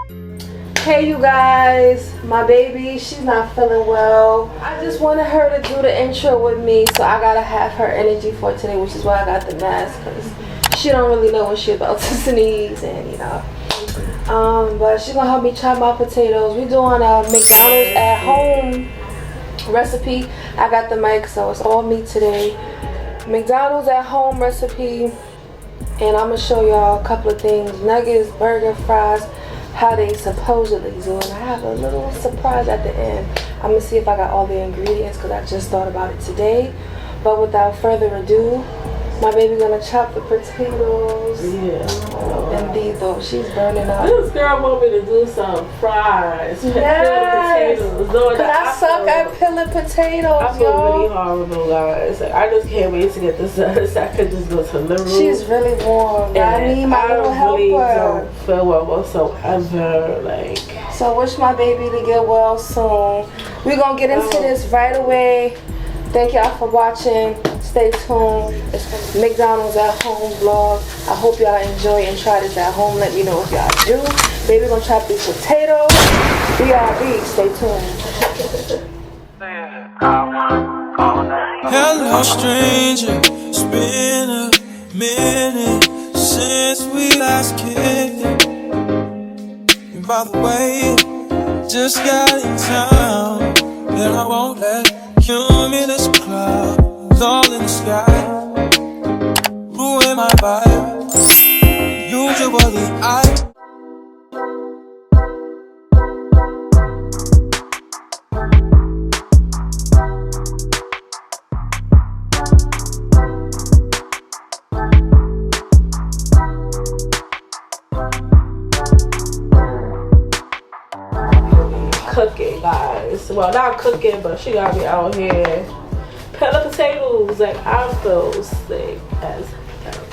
Hey you guys, my baby, she's not feeling well. I just wanted her to do the intro with me, so I gotta have her energy for today, which is why I got the mask, because she don't really know when she's about to sneeze, and you know. But she's gonna help me chop my potatoes. We're doing a McDonald's at home recipe. I got the mic, so it's all me today. McDonald's at home recipe, and I'm gonna show y'all a couple of things: nuggets, burger, fries, how they supposedly do, and I have a little surprise at the end. I'm gonna see if I got all the ingredients because I just thought about it today. But without further ado, my baby gonna chop the potatoes. Yeah. And these though, she's burning up. This girl want me to do some fries. Yes. Potatoes. Cause I suck at peeling potatoes, I feel really horrible, guys. I just can't wait to get this done so I could just go to the room. She's really warm. I need my little helper. I really don't feel well whatsoever. Like. So wish my baby to get well soon. We're gonna get into this right away. Thank y'all for watching. Stay tuned. It's McDonald's at home vlog. I hope y'all enjoy and try this at home. Let me know if y'all do. Baby gonna chop these potatoes. BRB. Stay tuned. Hello stranger, it's been a minute since we last kicked it. And by the way, just got in town, and I won't let cumulus clouds all in the sky ruin my vibe. Usually I cooking, guys. Well, not cooking, but she got me out here peeling potatoes. Like, I feel sick as hell.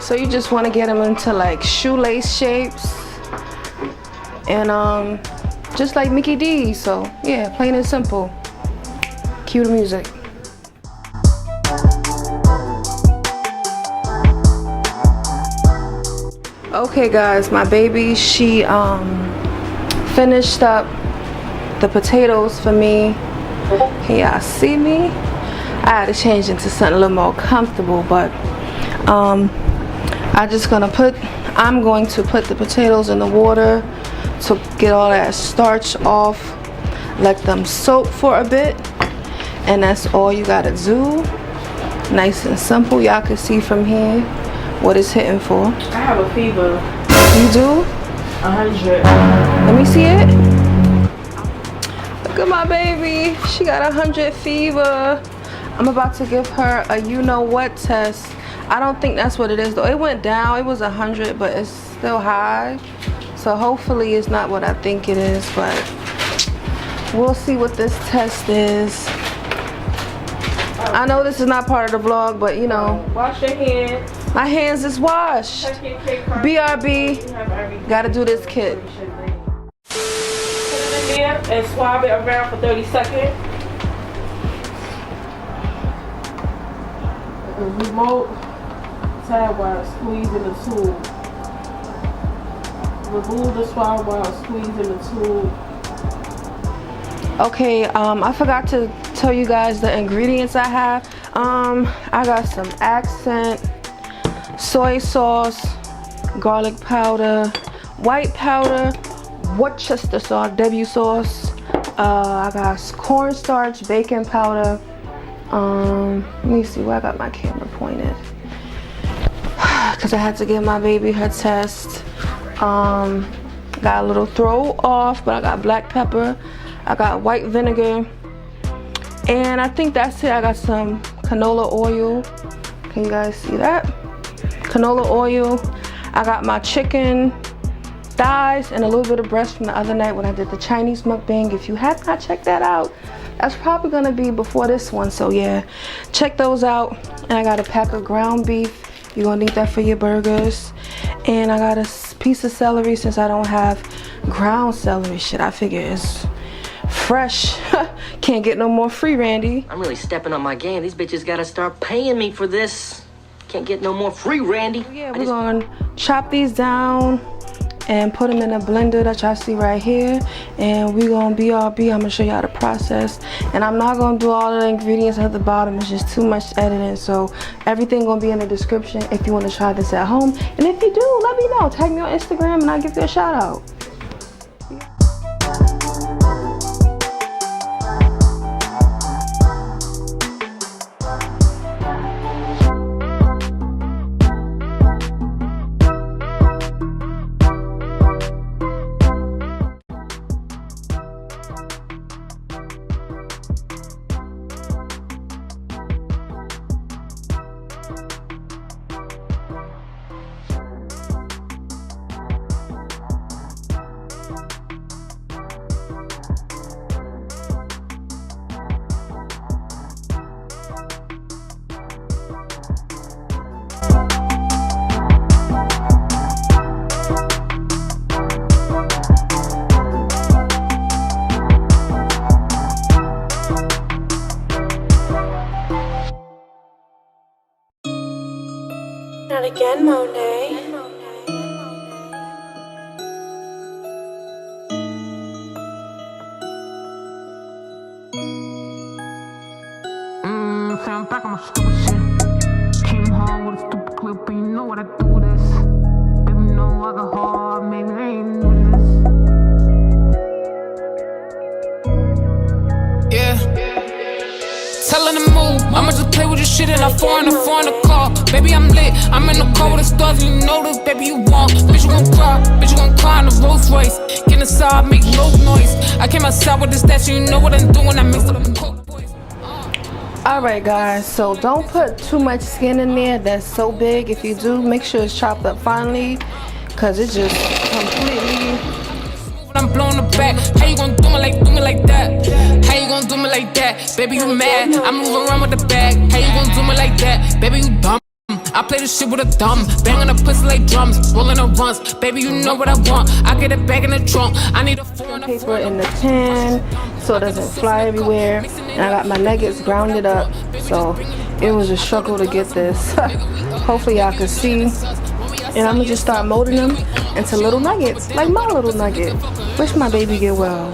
So you just want to get them into like shoelace shapes, and just like Mickey D. So yeah, plain and simple. Cue the music. Okay guys, my baby, she finished up the potatoes for me. Can y'all see me? I had to change into something a little more comfortable, but I'm going to put the potatoes in the water to get all that starch off, let them soak for a bit, and that's all you gotta do. Nice and simple. Y'all can see from here what it's hitting for. I have a fever. You do? 100. Let me see it. Look at my baby. She got 100 fever. I'm about to give her a you-know-what test. I don't think that's what it is though. It went down. It was 100, but it's still high. So hopefully it's not what I think it is, but we'll see what this test is. I know this is not part of the vlog, but you know. Wash your hands. My hands is washed. BRB. Gotta do this kit. Put it in there and swab it around for 30 seconds. The remote tab while squeezing the tube. Remove the swab while squeezing the tube. Okay, I forgot to tell you guys the ingredients I have. I got some accent, soy sauce, garlic powder, white powder, Worcestershire sauce, W sauce. I got cornstarch, baking powder. Let me see where I got my camera pointed. Cause I had to give my baby her test. Got a little throw off, but I got black pepper. I got white vinegar, and I think that's it. I got some canola oil. Can you guys see that? Canola oil. I got my chicken thighs and a little bit of breast from the other night when I did the Chinese mukbang. If you have not checked that out, that's probably gonna be before this one, so yeah, check those out. And I got a pack of ground beef. You're gonna need that for your burgers. And I got a piece of celery since I don't have ground celery. Shit, I figure it's fresh. Can't get no more free Randy. I'm really stepping up my game. These bitches gotta start paying me for this. Can't get no more free Randy. Yeah, we're gonna chop these down and put them in a blender that y'all see right here, and we're gonna BRB. I'm gonna show y'all the process, and I'm not gonna do all the ingredients at the bottom. It's just too much editing, so everything gonna be in the description if you want to try this at home. And if you do, let me know. Tag me on Instagram and I'll give you a shout out. Not again, Monet. I'm back on my stupid shit. Came home with a stupid clip, but you know what I do this. Baby, you know I got hard, maybe I ain't new to this. Yeah. Tell her to move. I'ma just play with your shit and I foreign the car. Baby, I'm lit. I'm in the car with the stars and you know this, baby, you want. Bitch, you gon' cry. Bitch, you gon' cry in the Rolls Royce. Get inside, make no noise. I came outside with this statue, you know what I'm doing. I mixed up the coke boys. Alright guys, so don't put too much skin in there that's so big. If you do, make sure it's chopped up finely, cause it just completely. I'm blowing the back. How you gon' do me like that? How you gon' do me like that? Baby, you mad? I'm moving around with the bag. How you gon' do me like that? Baby, you dumb. I play this shit with a thumb, banging the pussy like drums, rolling the runs. Baby, you know what I want. I get it back in the trunk. I need a phone. Paper in the pan so it doesn't fly everywhere. And I got my nuggets grounded up, so it was a struggle to get this. Hopefully y'all can see. And I'm gonna just start molding them into little nuggets, like my little nugget. Wish my baby get well.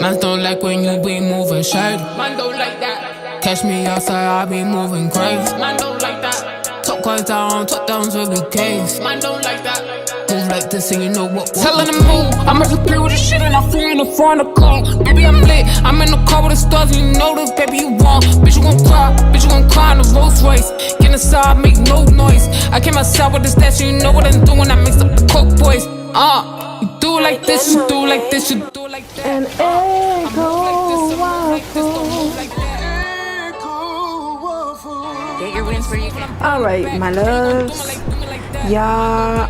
Man don't like when you be moving shady. Man don't like that. Catch me outside, I be moving crazy. Man don't like that. Top guys down, top downs with the case. Man don't like that. Move like this and you know what. Tell her to move. I'ma just play with the shit and I flew in the front of the car. Baby, I'm lit. I'm in the car with the stars and you know this, baby, you want. Bitch, you gon' cry. Bitch, you gon' cry in the Rolls Royce. Get inside, make no noise. I came outside with the statue, you know what I'm doing. I mixed up the coke boys. You do it like this, you do it like this, you do it like that. An Eggo waffle. Alright, my loves. Y'all,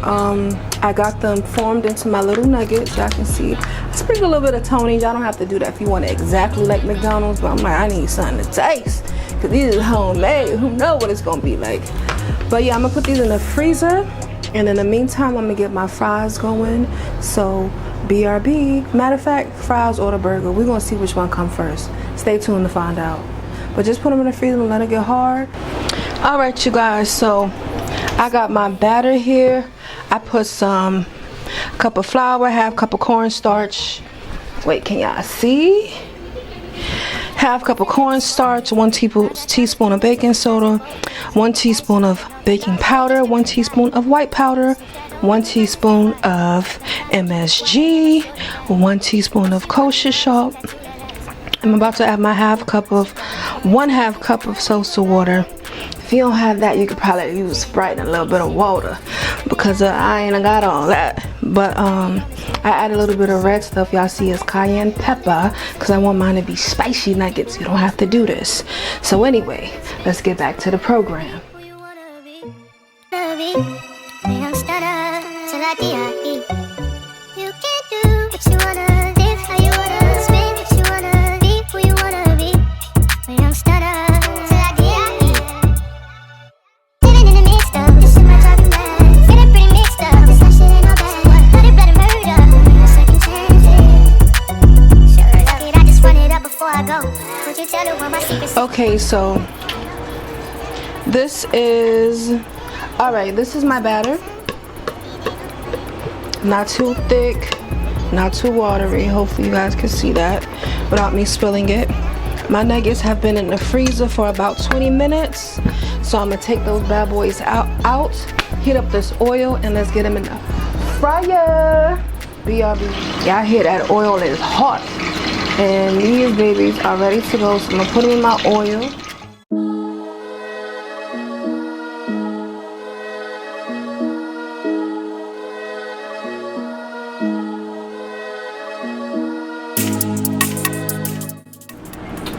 I got them formed into my little nuggets. Y'all can see. I sprinkle a little bit of Tony. Y'all don't have to do that if you want it exactly like McDonald's. But I'm like, I need something to taste. Because these is homemade. Who know what it's going to be like. But yeah, I'm going to put these in the freezer. And in the meantime, I'm going to get my fries going. So, BRB. Matter of fact, fries or the burger. We're going to see which one comes first. Stay tuned to find out. But just put them in the freezer and let it get hard. Alright, you guys. So, I got my batter here. I put some cup of flour, half cup of cornstarch. Wait, can y'all see? Half cup of cornstarch, 1 teaspoon of baking soda, 1 teaspoon of baking powder, 1 teaspoon of white powder, 1 teaspoon of MSG, 1 teaspoon of kosher salt. I'm about to add my 1/2 cup of seltzer water. If you don't have that, you could probably use Sprite and a little bit of water, because I ain't got all that. But I add a little bit of red stuff y'all see is cayenne pepper, because I want mine to be spicy nuggets. You don't have to do this. So anyway, let's get back to the program. Okay, so this is this is my batter. Not too thick, not too watery. Hopefully you guys can see that without me spilling it. My nuggets have been in the freezer for about 20 minutes, so I'm gonna take those bad boys out, heat up this oil, and let's get them in the fryer. BRB. Y'all hear that oil is hot, and these babies are ready to go, so I'm gonna put them in my oil.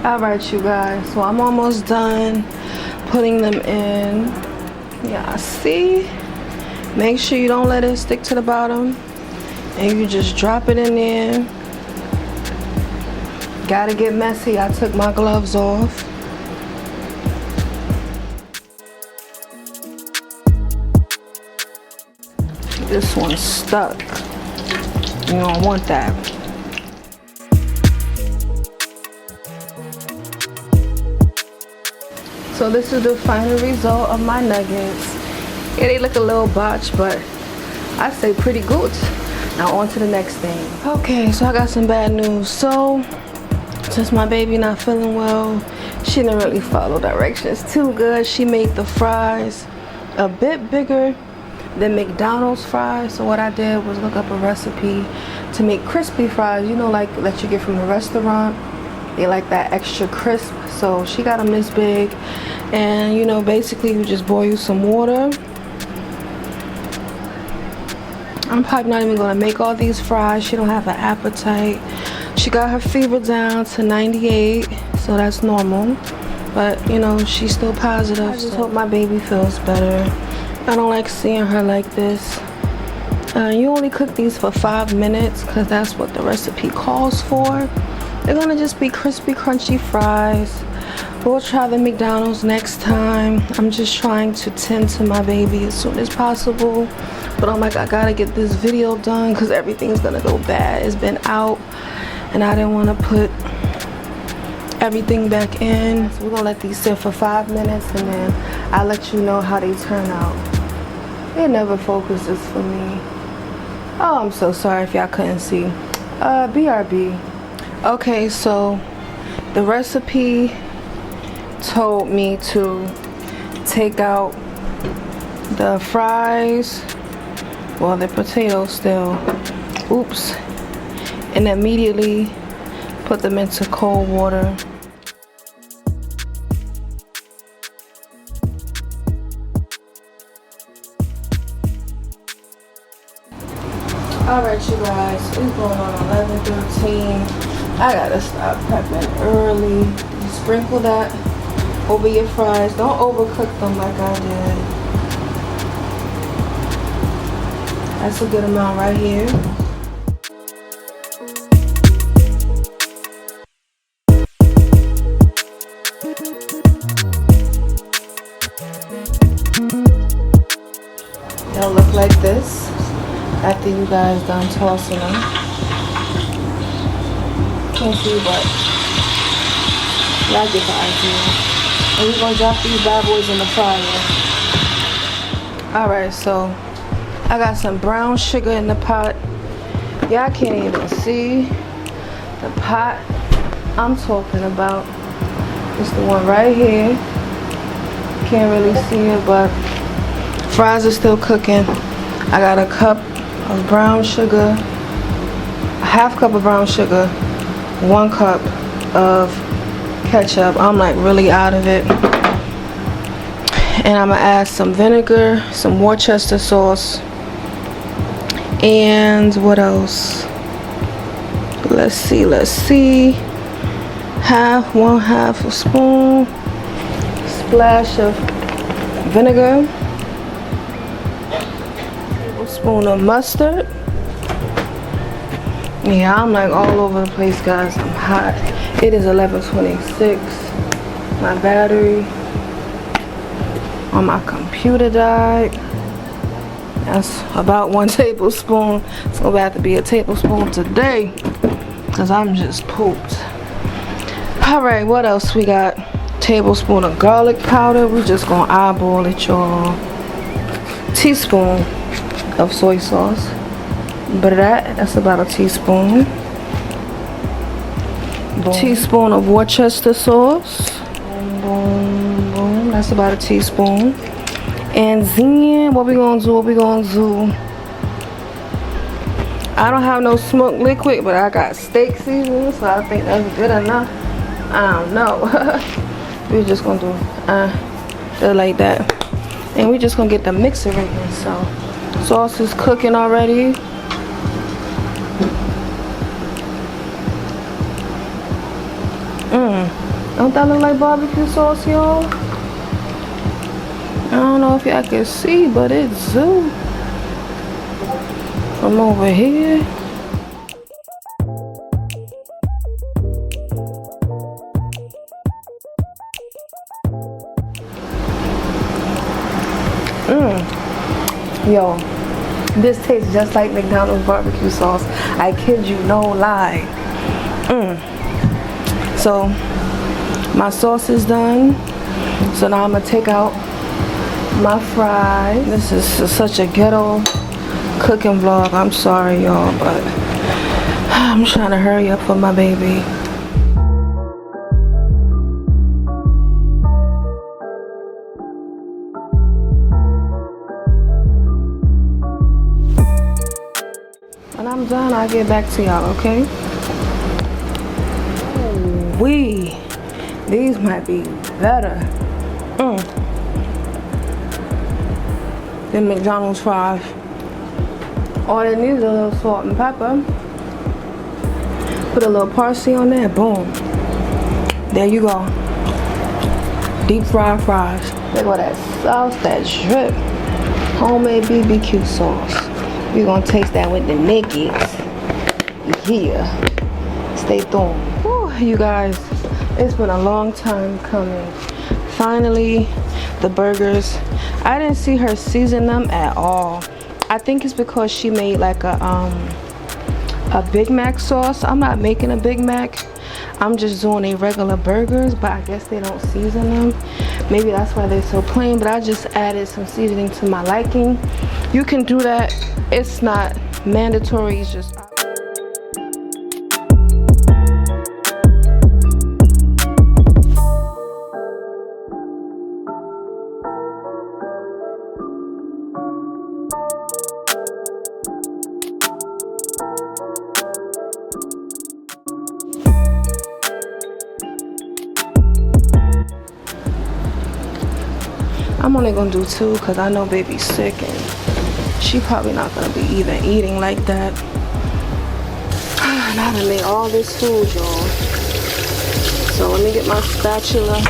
Alright, you guys, so I'm almost done putting them in. Yeah, see? Make sure you don't let it stick to the bottom, and you just drop it in there. Gotta get messy. I took my gloves off. This one's stuck. You don't want that. So this is the final result of my nuggets. Yeah, they look a little botched, but I say pretty good. Now on to the next thing. Okay, so I got some bad news. So since my baby not feeling well, she didn't really follow directions too good. She made the fries a bit bigger than McDonald's fries. So what I did was look up a recipe to make crispy fries, you know, like that you get from the restaurant. They like that extra crisp. So she got them this big, and you know, basically you just boil some water. I'm probably not even gonna make all these fries. She don't have an appetite. She got her fever down to 98, so that's normal, but you know, she's still positive. I just hope my baby feels better. I don't like seeing her like this. You only cook these for 5 minutes because that's what the recipe calls for. They're gonna just be crispy, crunchy fries. We'll try the McDonald's next time. I'm just trying to tend to my baby as soon as possible. But I'm like, I gotta get this video done because everything's gonna go bad. It's been out and I didn't want to put everything back in. So we're gonna let these sit for 5 minutes, and then I'll let you know how they turn out. It never focuses for me. Oh, I'm so sorry if y'all couldn't see. BRB. Okay, so the recipe told me to take out the fries, well, the potatoes still, oops, and immediately put them into cold water. Alright, you guys, it's going on 11:13. I gotta stop prepping early. You sprinkle that over your fries. Don't overcook them like I did. That's a good amount right here. They'll look like this after you guys done tossing them. Can't see, but y'all get the idea. And we're gonna drop these bad boys in the fryer. Alright, so I got some brown sugar in the pot. Y'all can't even see the pot I'm talking about. It's the one right here. Can't really see it, but fries are still cooking. I got a cup of brown sugar, a half cup of brown sugar, 1 cup of ketchup. I'm like really out of it. And I'm gonna add some vinegar, some Worcestershire sauce, and what else? Let's see. 1/2 a spoon, splash of vinegar, tablespoon of mustard. Yeah, I'm like all over the place, guys. I'm hot. It is 11:26. My battery on my computer died. That's about 1 tablespoon. It's gonna have to be a tablespoon today because I'm just pooped. All right, what else we got? Tablespoon of garlic powder. We just gonna eyeball it, y'all. Teaspoon of soy sauce. But that's about a teaspoon. Boom. Teaspoon of Worcestershire sauce. Boom, boom, boom. That's about a teaspoon. And then what we gonna do? I don't have no smoked liquid, but I got steak seasoning, so I think that's good enough. I don't know. We're just gonna do just like that. And we're just gonna get the mixer in. So sauce is cooking already. Don't that look like barbecue sauce, y'all? I don't know if y'all can see, but it's zoo from over here. Yo, this tastes just like McDonald's barbecue sauce. I kid you, no lie. So my sauce is done. So now I'm gonna take out my fries. This is such a ghetto cooking vlog. I'm sorry, y'all, but I'm trying to hurry up for my baby. When I'm done, I'll get back to y'all, okay? These might be better than McDonald's fries. All it needs is a little salt and pepper. Put a little parsley on there, boom. There you go. Deep fried fries. Look at that sauce, that drip. Homemade BBQ sauce. We're gonna taste that with the nuggets. Yeah. Stay tuned. Whew, you guys, it's been a long time coming. Finally, the burgers. I didn't see her season them at all. I think it's because she made like a Big Mac sauce. I'm not making a Big Mac. I'm just doing a regular burgers, but I guess they don't season them. Maybe that's why they're so plain, but I just added some seasoning to my liking. You can do that. It's not mandatory. It's just I'm only gonna do 2 because I know baby's sick and she probably not gonna be even eating like that. And I done made all this food, y'all. So let me get my spatula.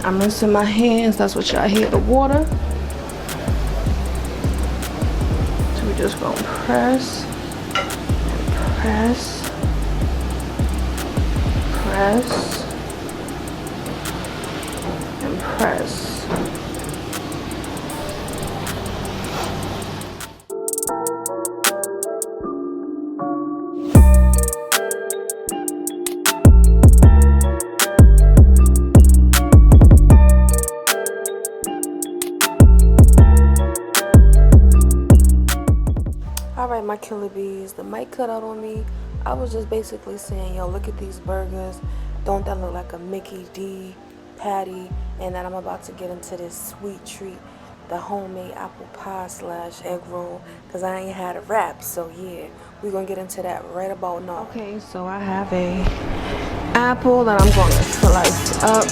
I'm rinsing my hands. That's what y'all hear, the water. So we're just gonna press, press, press, and press. Alright, my killer bees, the mic cut out on me. I was just basically saying, yo, look at these burgers. Don't that look like a Mickey D patty? And then I'm about to get into this sweet treat, the homemade apple pie / egg roll, because I ain't had a wrap. So yeah, we're gonna get into that right about now. Okay, so I have a apple that I'm gonna slice up.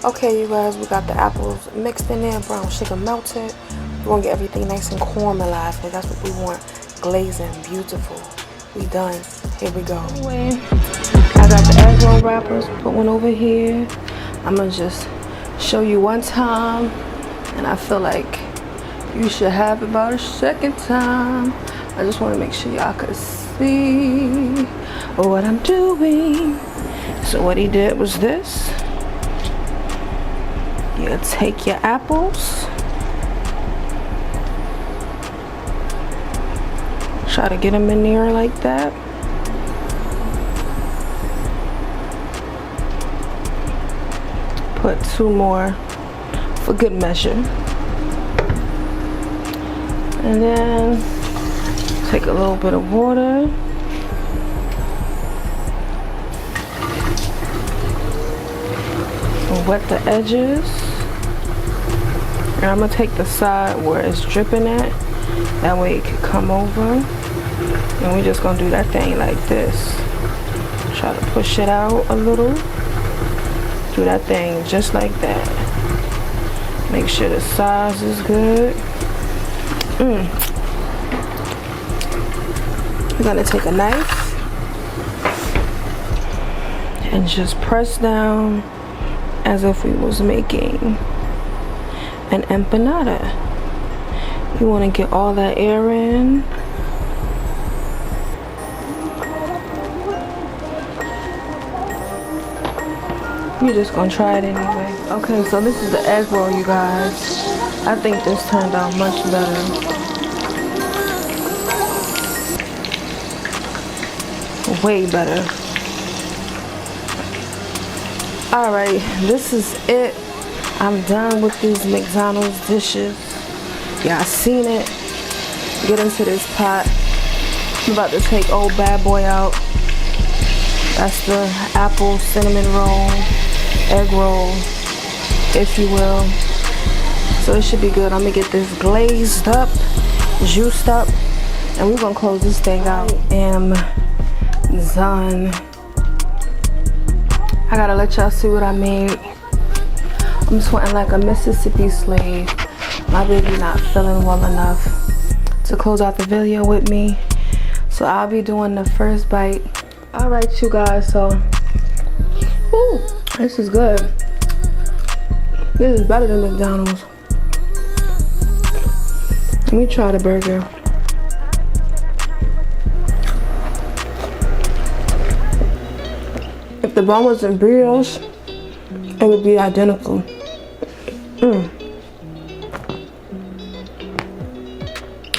Okay, you guys, we got the apples mixed in there, brown sugar melted. We're gonna get everything nice and caramelized because that's what we want. Glazing, beautiful. We done. Here we go. Anyway, I got the egg roll wrappers. Put one over here. I'm gonna just show you one time, and I feel like you should have it about a second time. I just want to make sure y'all could see what I'm doing. So what he did was this. You take your apples, try to get them in there like that. Put 2 more for good measure. And then take a little bit of water. Wet the edges. And I'm gonna take the side where it's dripping at. That way it can come over. And we're just gonna do that thing like this. Try to push it out a little. Do that thing just like that. Make sure the size is good. We're gonna take a knife and just press down as if we was making an empanada. You want to get all that air in. You're just gonna try it anyway. Okay, so this is the egg roll, you guys. I think this turned out much better. Way better. Alright, this is it. I'm done with these McDonald's dishes. Yeah, I seen it. Get into this pot. I'm about to take old bad boy out. That's the apple cinnamon roll, egg roll, if you will. So it should be good. I'm gonna get this glazed up, juiced up, and we're gonna close this thing out. I am done. I gotta let y'all see what I made. I'm sweating like a Mississippi slave. My baby not feeling well enough to close out the video with me. So I'll be doing the first bite. All right, you guys, so, ooh, this is good. This is better than McDonald's. Let me try the burger. If the bun wasn't brioche, it would be identical.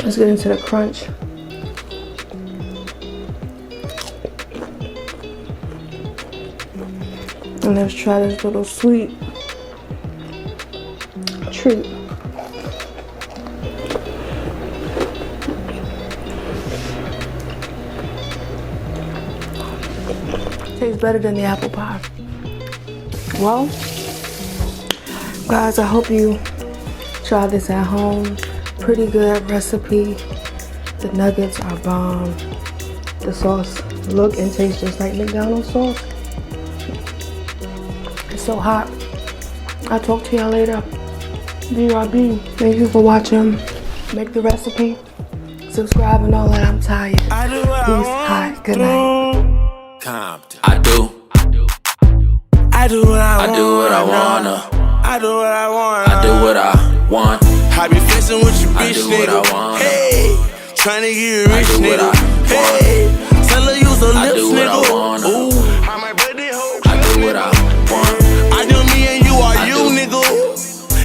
Let's get into the crunch. And let's try this little sweet treat. Tastes better than the apple pie. Well, guys, I hope you try this at home. Pretty good recipe. The nuggets are bomb. The sauce look and taste just like McDonald's sauce. It's so hot. I'll talk to y'all later. BRB. Thank you for watching. Make the recipe. Subscribe and all that. I'm tired. Peace. Hi. Good night. Compton. I do what I wanna. I do what I wanna. I do what I want. I be flexing with your I bitch, do what nigga. I wanna. Hey, tryna get I rich, do what nigga. I want. Hey, tell her use her I lips, do what I nigga. wanna.